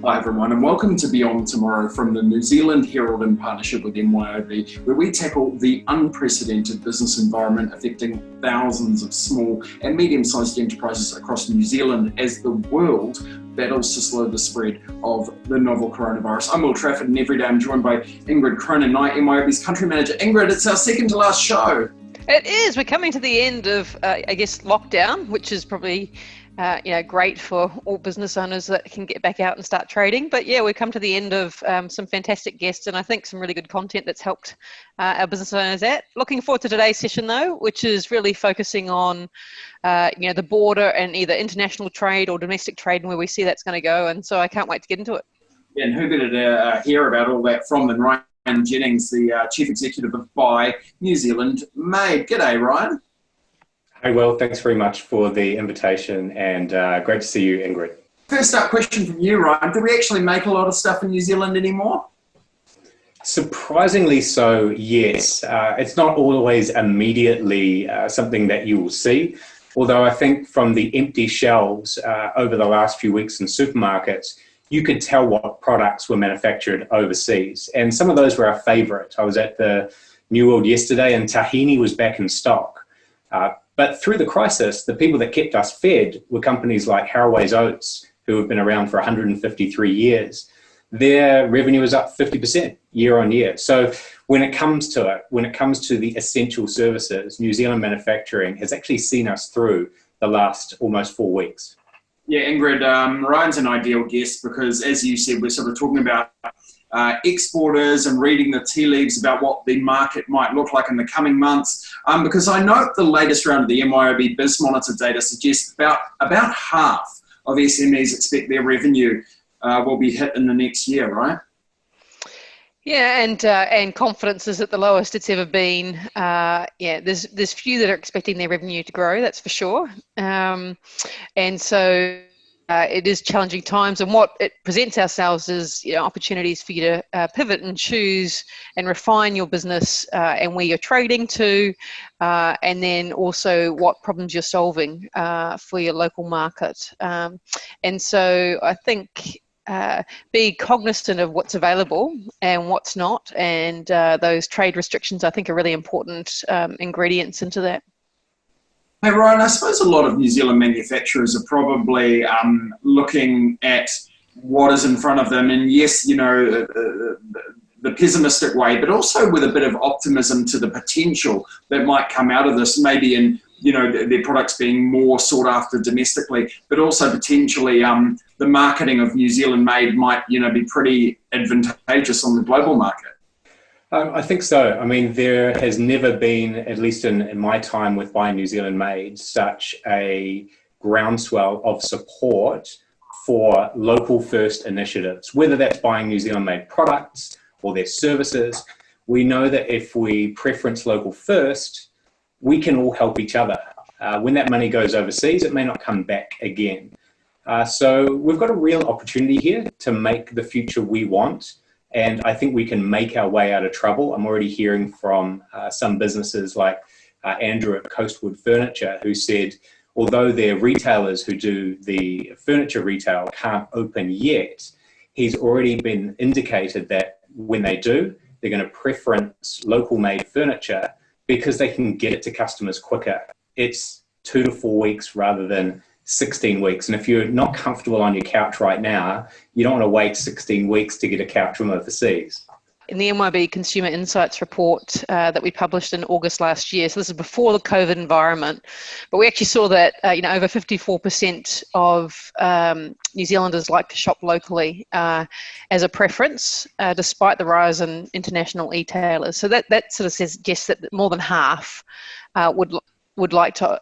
Hi everyone, and welcome to Beyond Tomorrow from the New Zealand Herald in partnership with MYOB, where we tackle the unprecedented business environment affecting thousands of small and medium-sized enterprises across New Zealand as the world battles to slow the spread of the novel coronavirus. I'm Will Trafford, and every day I'm joined by Ingrid Cronin-Knight, MYOB's country manager. Ingrid, it's our second to last show. It is. We're coming to the end of, lockdown, which is probably great for all business owners that can get back out and start trading. But yeah, we've come to the end of some fantastic guests and I think some really good content that's helped our business owners out. Looking forward to today's session though, which is really focusing on the border and either international trade or domestic trade and where we see that's going to go. And so I can't wait to get into it. Yeah, and who better to hear about all that from than Ryan Jennings, the Chief Executive of Buy New Zealand Made. G'day, Ryan. Hey, Will, thanks very much for the invitation and great to see you, Ingrid. First up question from you, Ryan. Do we actually make a lot of stuff in New Zealand anymore? Surprisingly so, yes. It's not always immediately something that you will see, although I think from the empty shelves over the last few weeks in supermarkets, you could tell what products were manufactured overseas. And some of those were our favorite. I was at the New World yesterday and tahini was back in stock. But through the crisis, the people that kept us fed were companies like Harraway's Oats, who have been around for 153 years. Their revenue is up 50% year on year. So when it comes to it, when it comes to the essential services, New Zealand manufacturing has actually seen us through the last almost 4 weeks. Yeah, Ingrid, Ryan's an ideal guest because, as you said, we're sort of talking about exporters and reading the tea leaves about what the market might look like in the coming months. Because I note the latest round of the MYOB Biz Monitor data suggests about half of SMEs expect their revenue will be hit in the next year, right? Yeah, and confidence is at the lowest it's ever been. There's few that are expecting their revenue to grow, that's for sure. And so it is challenging times, and what it presents ourselves is opportunities for you to pivot and choose and refine your business and where you're trading to, and then also what problems you're solving for your local market. And so I think be cognizant of what's available and what's not, and those trade restrictions I think are really important ingredients into that. Hey Ryan, I suppose a lot of New Zealand manufacturers are probably looking at what is in front of them, and yes, the pessimistic way, but also with a bit of optimism to the potential that might come out of this, maybe in their products being more sought after domestically, but also potentially the marketing of New Zealand made might be pretty advantageous on the global market. I think so. I mean, there has never been, at least in my time with Buy New Zealand Made, such a groundswell of support for local first initiatives, whether that's buying New Zealand made products or their services. We know that if we preference local first, we can all help each other. When that money goes overseas, it may not come back again. So we've got a real opportunity here to make the future we want. And I think we can make our way out of trouble. I'm already hearing from some businesses like Andrew at Coastwood Furniture, who said, although their retailers who do the furniture retail can't open yet, he's already been indicated that when they do, they're going to preference local made furniture because they can get it to customers quicker. It's 2 to 4 weeks rather than 16 weeks. And if you're not comfortable on your couch right now, you don't want to wait 16 weeks to get a couch from overseas. In the MYOB Consumer Insights report that we published in August last year, so this is before the COVID environment, but we actually saw that over 54% of New Zealanders like to shop locally as a preference, despite the rise in international e-tailers. So that sort of suggests that more than half would like to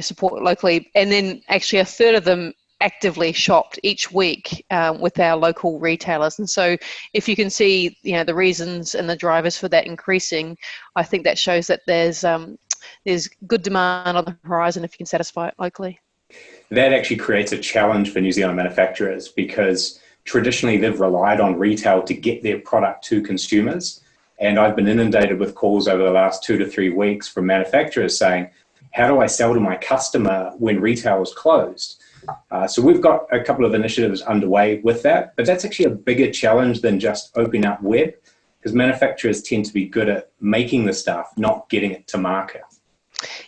support locally, and then actually a third of them actively shopped each week with our local retailers. And so if you can see the reasons and the drivers for that increasing, I think that shows that there's good demand on the horizon if you can satisfy it locally. That actually creates a challenge for New Zealand manufacturers because traditionally they've relied on retail to get their product to consumers. And I've been inundated with calls over the last 2 to 3 weeks from manufacturers saying, how do I sell to my customer when retail is closed? So we've got a couple of initiatives underway with that, but that's actually a bigger challenge than just opening up web, because manufacturers tend to be good at making the stuff, not getting it to market.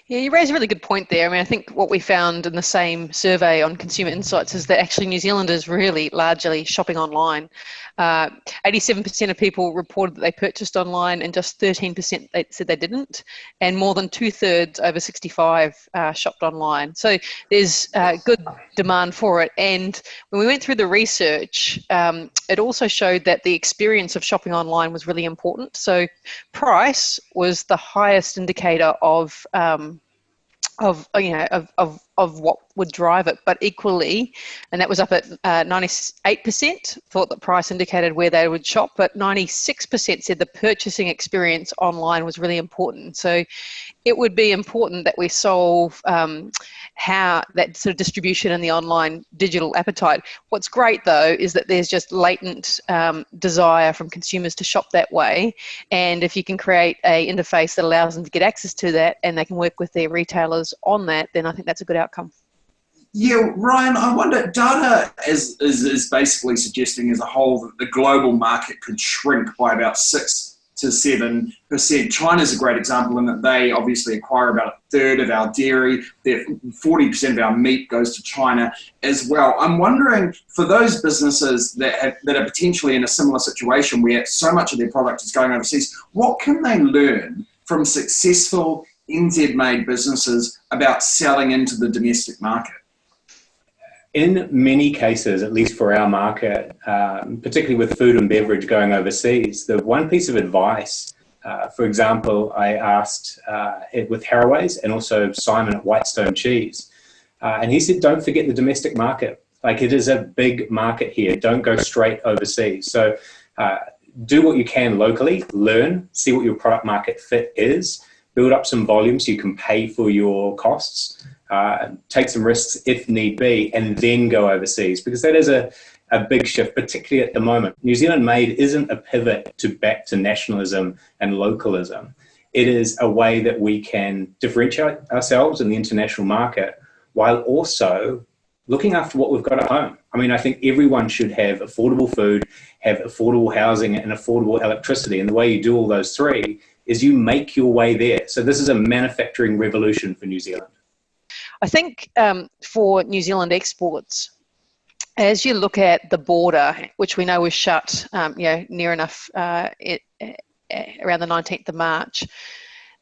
Yeah, you raise a really good point there. I mean, I think what we found in the same survey on consumer insights is that actually New Zealanders really largely shopping online. 87% of people reported that they purchased online, and just 13% they said they didn't. And more than 2/3 over 65 shopped online. So there's good demand for it. And when we went through the research, it also showed that the experience of shopping online was really important. So price was the highest indicator of what would drive it, but equally, and that was up at 98% thought that price indicated where they would shop, but 96% said the purchasing experience online was really important. So it would be important that we solve how that sort of distribution in the online digital appetite. What's great though is that there's just latent desire from consumers to shop that way, and if you can create a interface that allows them to get access to that and they can work with their retailers on that, then I think that's a good outcome. Yeah, Ryan, I wonder, data is basically suggesting as a whole that the global market could shrink by about 6 to 7%. China's a great example in that they obviously acquire about 1/3 of our dairy. 40% of our meat goes to China as well. I'm wondering, for those businesses that are potentially in a similar situation where so much of their product is going overseas, what can they learn from successful NZ-made businesses about selling into the domestic market? In many cases, at least for our market, particularly with food and beverage going overseas, the one piece of advice, for example, I asked it with Harroway's and also Simon at Whitestone Cheese, and he said, don't forget the domestic market. Like, it is a big market here. Don't go straight overseas. So do what you can locally, learn, see what your product market fit is, build up some volume so you can pay for your costs. Take some risks if need be, and then go overseas, because that is a big shift, particularly at the moment. New Zealand Made isn't a pivot back to nationalism and localism. It is a way that we can differentiate ourselves in the international market while also looking after what we've got at home. I mean, I think everyone should have affordable food, have affordable housing and affordable electricity. And the way you do all those three is you make your way there. So this is a manufacturing revolution for New Zealand. I think for New Zealand exports, as you look at the border, which we know was shut near enough around the 19th of March,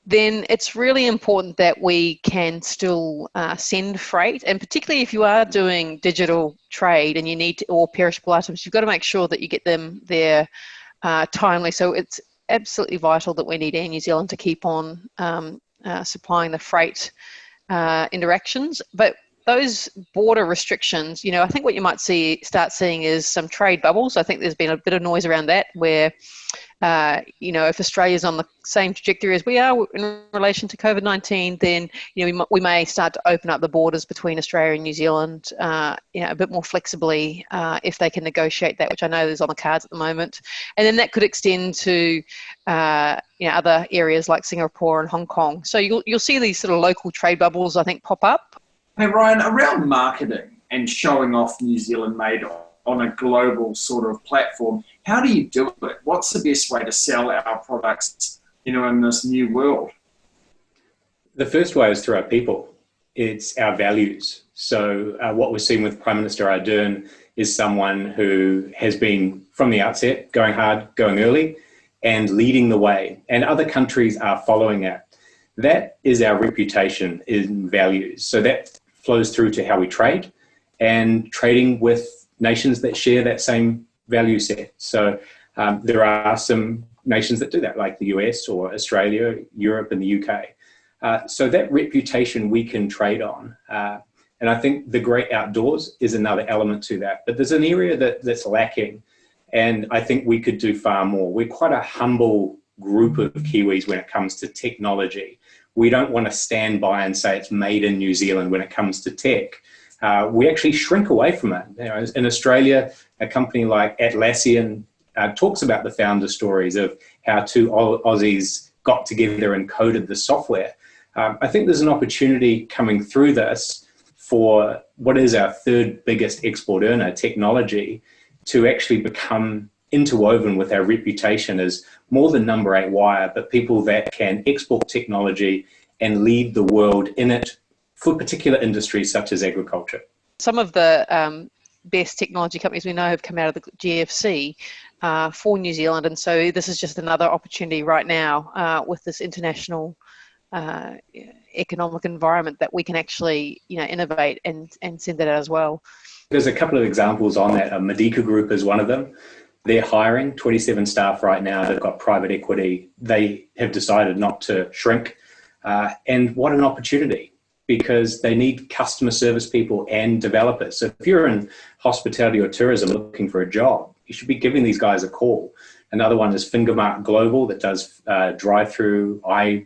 then it's really important that we can still send freight, and particularly if you are doing digital trade and you need to, or perishable items, you've got to make sure that you get them there timely. So it's absolutely vital that we need Air New Zealand to keep on supplying the freight interactions. But those border restrictions, I think what you might start seeing is some trade bubbles. I think there's been a bit of noise around that where, if Australia's on the same trajectory as we are in relation to COVID-19, then, we may start to open up the borders between Australia and New Zealand, a bit more flexibly if they can negotiate that, which I know is on the cards at the moment. And then that could extend to, other areas like Singapore and Hong Kong. So you'll see these sort of local trade bubbles, I think, pop up. Hey, Ryan, around marketing and showing off New Zealand Made on a global sort of platform, how do you do it? What's the best way to sell our products, in this new world? The first way is through our people. It's our values. So what we're seeing with Prime Minister Ardern is someone who has been, from the outset, going hard, going early, and leading the way. And other countries are following it. That is our reputation in values. So that flows through to how we trade, and trading with nations that share that same value set. So there are some nations that do that, like the US or Australia, Europe and the UK. So that reputation we can trade on. And I think the great outdoors is another element to that. But there's an area that's lacking, and I think we could do far more. We're quite a humble group of Kiwis when it comes to technology. We don't want to stand by and say it's made in New Zealand when it comes to tech. We actually shrink away from it. In Australia, a company like Atlassian talks about the founder stories of how two Aussies got together and coded the software. I think there's an opportunity coming through this for what is our third biggest export earner, technology, to actually become interwoven with our reputation as more than number 8 wire, but people that can export technology and lead the world in it for particular industries such as agriculture. Some of the best technology companies we know have come out of the GFC for New Zealand, and so this is just another opportunity right now with this international economic environment that we can actually, innovate and send that out as well. There's a couple of examples on that. Medica Group is one of them. They're hiring 27 staff right now. They've got private equity. They have decided not to shrink. And what an opportunity, because they need customer service people and developers. So if you're in hospitality or tourism looking for a job, you should be giving these guys a call. Another one is Fingermark Global that does drive-through eye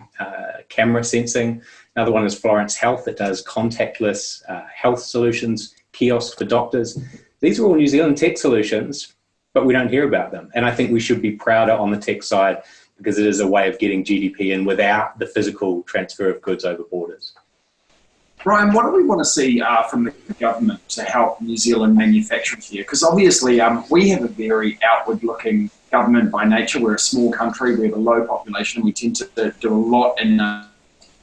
camera sensing. Another one is Florence Health that does contactless health solutions, kiosks for doctors. These are all New Zealand tech solutions, but we don't hear about them. And I think we should be prouder on the tech side, because it is a way of getting GDP in without the physical transfer of goods over borders. Brian, what do we want to see from the government to help New Zealand manufacturing here? Because obviously we have a very outward-looking government by nature. We're a small country, we have a low population, we tend to do a lot in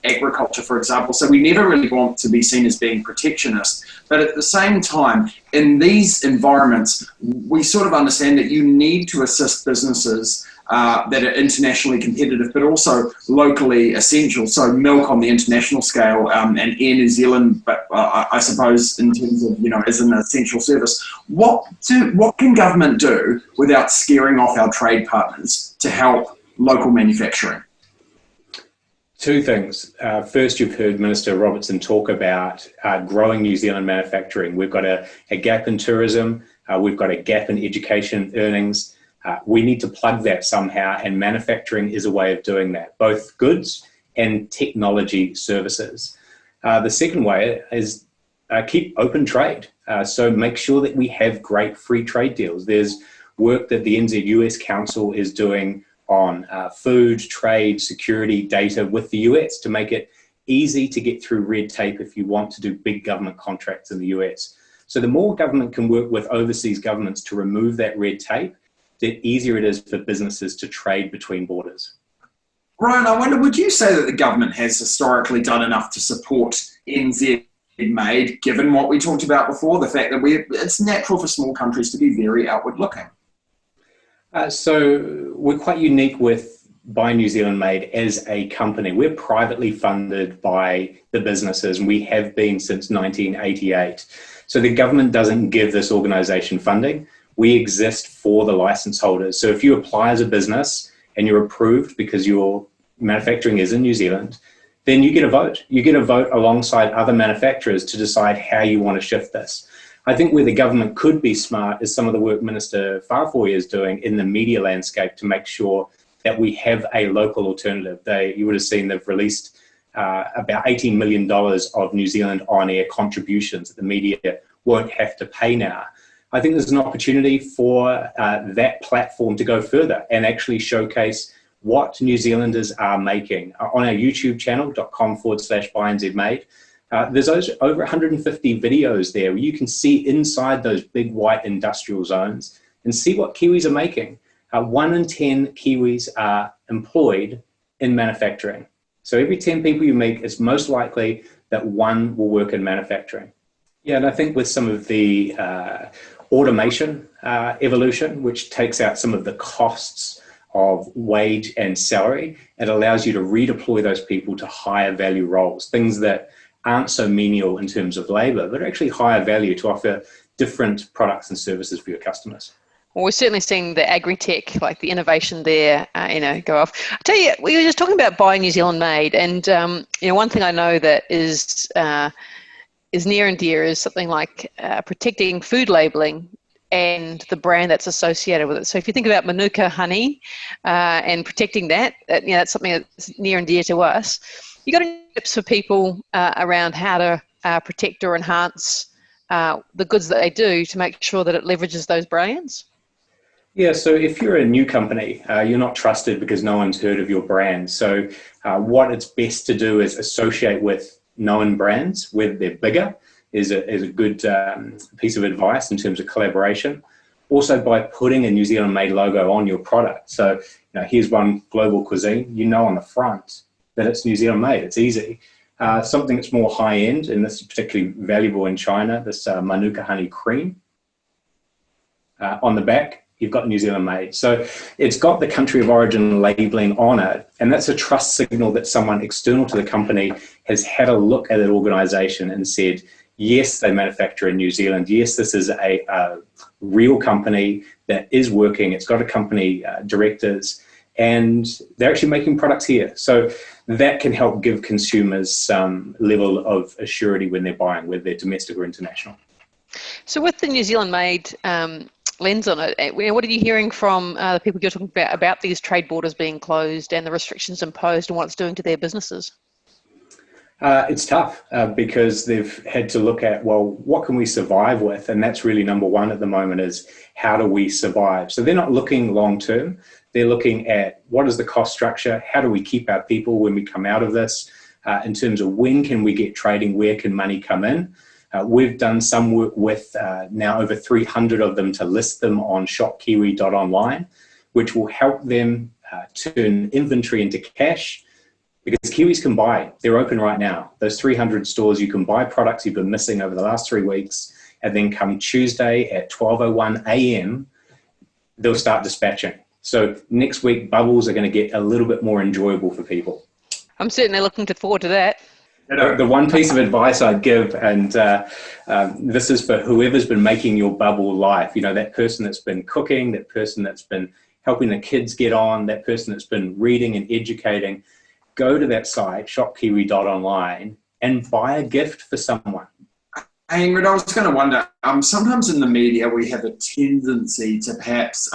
agriculture, for example, so we never really want to be seen as being protectionist. But at the same time, in these environments, we sort of understand that you need to assist businesses that are internationally competitive, but also locally essential. So milk on the international scale and Air New Zealand, but I suppose in terms of, as an essential service. What can government do without scaring off our trade partners to help local manufacturing? Two things. First, you've heard Minister Robertson talk about growing New Zealand manufacturing. We've got a gap in tourism. We've got a gap in education earnings. We need to plug that somehow, and manufacturing is a way of doing that, both goods and technology services. The second way is keep open trade. So make sure that we have great free trade deals. There's work that the NZ-US Council is doing on food, trade, security, data with the US to make it easy to get through red tape if you want to do big government contracts in the US. So the more government can work with overseas governments to remove that red tape, the easier it is for businesses to trade between borders. Ryan, I wonder, would you say that the government has historically done enough to support NZ Made, given what we talked about before, the fact that it's natural for small countries to be very outward looking? So we're quite unique with Buy New Zealand Made as a company. We're privately funded by the businesses, and we have been since 1988. So the government doesn't give this organisation funding. We exist for the license holders. So if you apply as a business and you're approved because your manufacturing is in New Zealand, then you get a vote. You get a vote alongside other manufacturers to decide how you want to shift this. I think where the government could be smart is some of the work Minister Farfoy is doing in the media landscape to make sure that we have a local alternative. You would have seen they've released about $18 million of New Zealand on-air contributions that the media won't have to pay now. I think there's an opportunity for that platform to go further and actually showcase what New Zealanders are making. On our YouTube channel, .com/BuyNZMade, there's over 150 videos there where you can see inside those big white industrial zones and see what Kiwis are making. 1 in 10 Kiwis are employed in manufacturing. So every 10 people you meet, it's most likely that 1 will work in manufacturing. Yeah, and I think with some of the automation evolution, which takes out some of the costs of wage and salary, it allows you to redeploy those people to higher value roles, things that aren't so menial in terms of labor, but are actually higher value to offer different products and services for your customers. Well, we're certainly seeing the agri-tech, like the innovation there, go off. I tell you, we were just talking about Buy New Zealand Made, and one thing I know that is near and dear is something like protecting food labeling and the brand that's associated with it. So if you think about Manuka honey and protecting that, that's something that's near and dear to us. You got any tips for people around how to protect or enhance the goods that they do to make sure that it leverages those brands? Yeah, so if you're a new company, you're not trusted because no one's heard of your brand. So what it's best to do is associate with known brands, whether they're bigger. is a good piece of advice in terms of collaboration. Also, by putting a New Zealand-made logo on your product. So, here's one global cuisine. On the front that it's New Zealand-made. It's easy. Something that's more high-end, and this is particularly valuable in China, this Manuka honey cream. On the back, you've got New Zealand made. So it's got the country of origin labeling on it, and that's a trust signal that someone external to the company has had a look at that organization and said, yes, they manufacture in New Zealand. Yes, this is a real company that is working. It's got a company directors, and they're actually making products here. So that can help give consumers some level of assurity when they're buying, whether they're domestic or international. So with the New Zealand made lens on it, what are you hearing from the people you're talking about these trade borders being closed and the restrictions imposed and what it's doing to their businesses? It's tough because they've had to look at, well, what can we survive with? And that's really number one at the moment, is how do we survive? So they're not looking long term. They're looking at what is the cost structure? How do we keep our people when we come out of this? In terms of when can we get trading? Where can money come in? We've done some work with now over 300 of them to list them on shopkiwi.online, which will help them turn inventory into cash, because Kiwis can buy. They're open right now. Those 300 stores, you can buy products you've been missing over the last 3 weeks, and then come Tuesday at 12:01 a.m., they'll start dispatching. So next week, bubbles are going to get a little bit more enjoyable for people. I'm certainly looking forward to that. The one piece of advice I'd give, and this is for whoever's been making your bubble life, that person that's been cooking, that person that's been helping the kids get on, that person that's been reading and educating, go to that site, shopkiwi.online, and buy a gift for someone. Hey, Ingrid, I was going to wonder, sometimes in the media we have a tendency to perhaps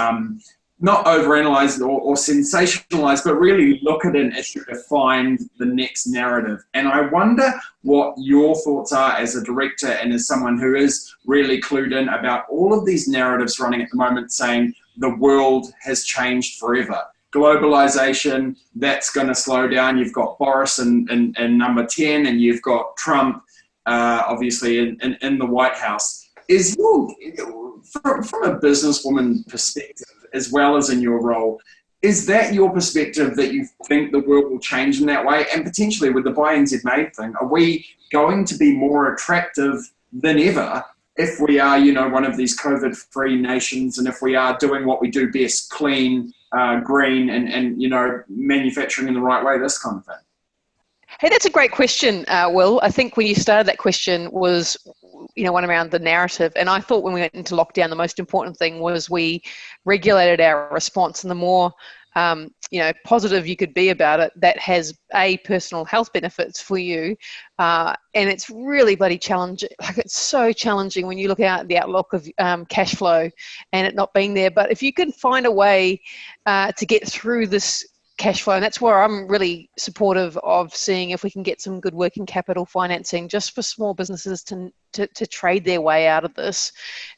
not overanalyze or sensationalize, but really look at an issue to find the next narrative. And I wonder what your thoughts are as a director and as someone who is really clued in about all of these narratives running at the moment saying the world has changed forever. Globalization, that's going to slow down. You've got Boris in number 10, and you've got Trump, obviously, in the White House. Is from a businesswoman perspective, as well as in your role, is that your perspective, that you think the world will change in that way? And potentially with the Buy NZ Made thing, are we going to be more attractive than ever if we are, one of these COVID-free nations, and if we are doing what we do best, clean, green, and manufacturing in the right way, this kind of thing? Hey, that's a great question, Will. I think when you started that question was, one around the narrative. And I thought when we went into lockdown, the most important thing was we regulated our response. And the more, positive you could be about it, that has personal health benefits for you. And it's really bloody challenging. Like, it's so challenging when you look out at the outlook of cash flow and it not being there. But if you can find a way to get through this cash flow, and that's where I'm really supportive of seeing if we can get some good working capital financing just for small businesses to trade their way out of this.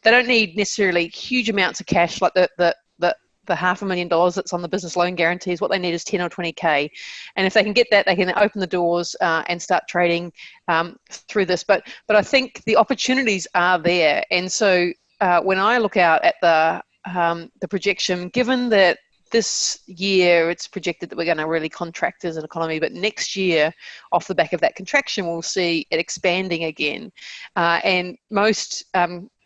They don't need necessarily huge amounts of cash like the $500,000 that's on the business loan guarantees. What they need is 10 or 20K, and if they can get that, they can open the doors and start trading through this. But I think the opportunities are there, and so when I look out at the projection, given that this year it's projected that we're going to really contract as an economy, but next year, off the back of that contraction, we'll see it expanding again. And most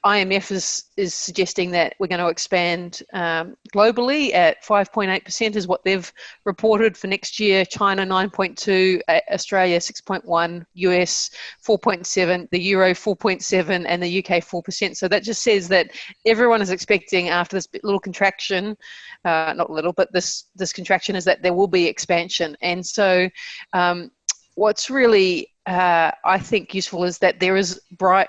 IMF is suggesting that we're going to expand globally at 5.8% is what they've reported for next year. China 9.2, Australia 6.1, US 4.7, the Euro 4.7, and the UK 4%. So that just says that everyone is expecting, after this little contraction, not little, but this contraction, is that there will be expansion. And so what's really, I think, useful is that there is bright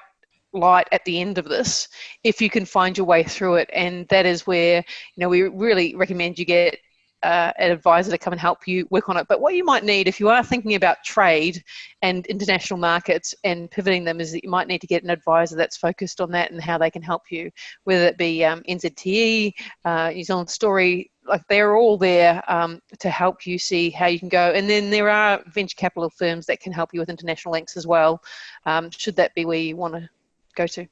light at the end of this if you can find your way through it, and that is where we really recommend you get an advisor to come and help you work on it. But what you might need, if you are thinking about trade and international markets and pivoting them, is that you might need to get an advisor that's focused on that and how they can help you, whether it be NZTE, New Zealand Story like they're all there to help you see how you can go. And then there are venture capital firms that can help you with international links as well, should that be where you want to go to.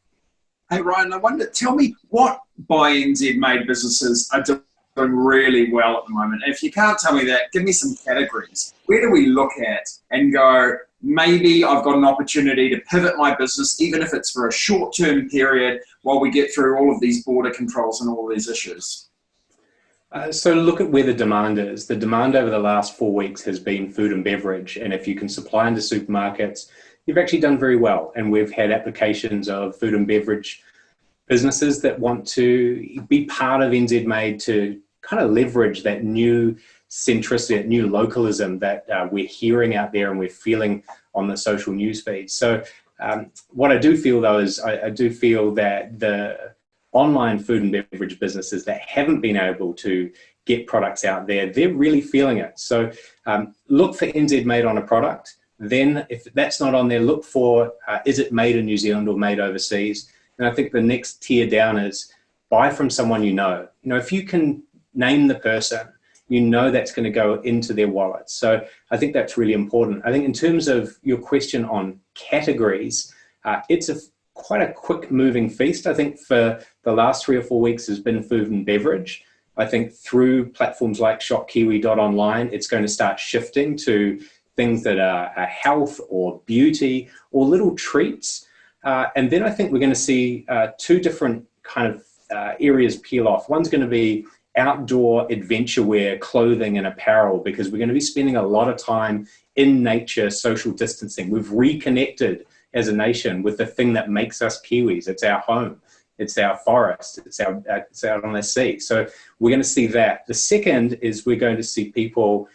Hey Ryan, I wonder, tell me what Buy NZ made businesses are doing really well at the moment. If you can't tell me that, give me some categories. Where do we look at and go, maybe I've got an opportunity to pivot my business, even if it's for a short-term period, while we get through all of these border controls and all these issues? So look at where the demand is. The demand over the last 4 weeks has been food and beverage. And if you can supply into supermarkets, you've actually done very well. And we've had applications of food and beverage businesses that want to be part of NZ Made to kind of leverage that new centricity, that new localism that we're hearing out there and we're feeling on the social news feeds. So what I do feel though is I do feel that the online food and beverage businesses that haven't been able to get products out there, they're really feeling it. So look for NZ Made on a product. Then if that's not on there, look for, is it made in New Zealand or made overseas? And I think the next tier down is buy from someone you know. You know, if you can name the person, you know that's going to go into their wallet. So I think that's really important. I think in terms of your question on categories, it's quite a quick moving feast. I think for the last 3 or 4 weeks has been food and beverage. I think through platforms like shopkiwi.online, it's going to start shifting to things that are health or beauty or little treats. And then I think we're going to see 2 different kind of areas peel off. One's going to be outdoor adventure wear, clothing and apparel, because we're going to be spending a lot of time in nature, social distancing. We've reconnected as a nation with the thing that makes us Kiwis. It's our home. It's our forest. It's out on the sea. So we're going to see that. The second is we're going to see people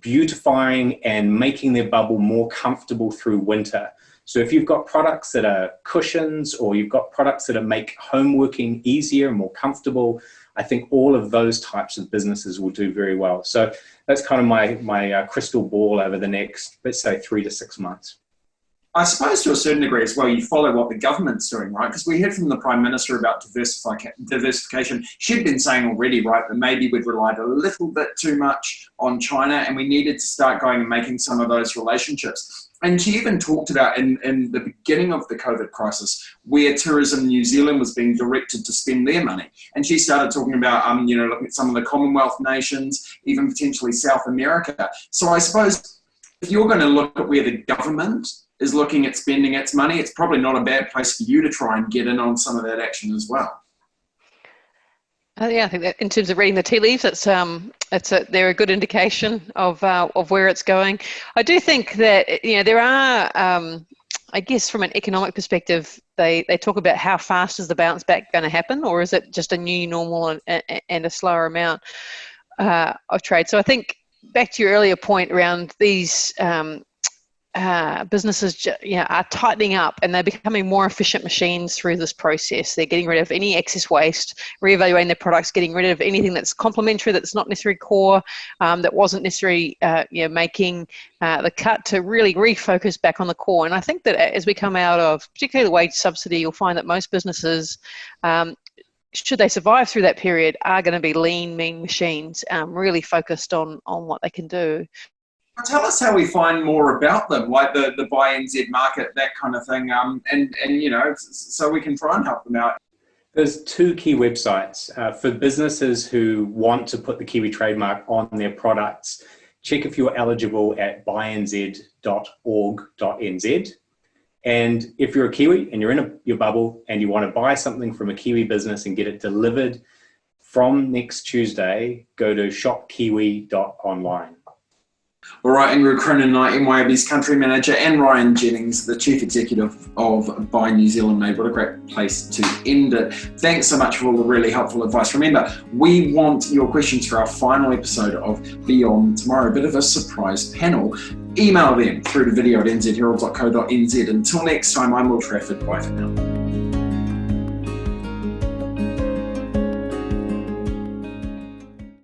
beautifying and making their bubble more comfortable through winter. So if you've got products that are cushions or you've got products that make home working easier and more comfortable, I think all of those types of businesses will do very well. So that's kind of my crystal ball over the next, let's say, 3 to 6 months. I suppose to a certain degree as well, you follow what the government's doing, right? Because we heard from the Prime Minister about diversification. She'd been saying already, right, that maybe we'd relied a little bit too much on China and we needed to start going and making some of those relationships. And she even talked about in the beginning of the COVID crisis where Tourism New Zealand was being directed to spend their money. And she started talking about, looking at some of the Commonwealth nations, even potentially South America. So I suppose if you're going to look at where the government is looking at spending its money, it's probably not a bad place for you to try and get in on some of that action as well. Yeah, I think that in terms of reading the tea leaves, they're a good indication of where it's going. I do think that there are, I guess, from an economic perspective, they talk about how fast is the bounce back going to happen, or is it just a new normal and a slower amount of trade? So I think back to your earlier point around these businesses are tightening up and they're becoming more efficient machines through this process. They're getting rid of any excess waste, reevaluating their products, getting rid of anything that's complementary, that's not necessarily core, that wasn't necessarily making the cut, to really refocus back on the core. And I think that as we come out of particularly the wage subsidy, you'll find that most businesses, should they survive through that period, are going to be lean, mean machines, really focused on what they can do. Tell us how we find more about them, like the Buy NZ market, that kind of thing, and so we can try and help them out. There's 2 key websites for businesses who want to put the Kiwi trademark on their products. Check if you're eligible at nzherald.co.nz. And if you're a Kiwi and you're in your bubble and you want to buy something from a Kiwi business and get it delivered from next Tuesday, go to shopkiwi.online. All right, Ingrid Cronin, MYOB's country manager, and Ryan Jennings, the chief executive of Buy New Zealand Made. What a great place to end it. Thanks so much for all the really helpful advice. Remember, we want your questions for our final episode of Beyond Tomorrow, a bit of a surprise panel. Email them through to video@nzherald.co.nz. Until next time, I'm Will Trafford. Bye for now.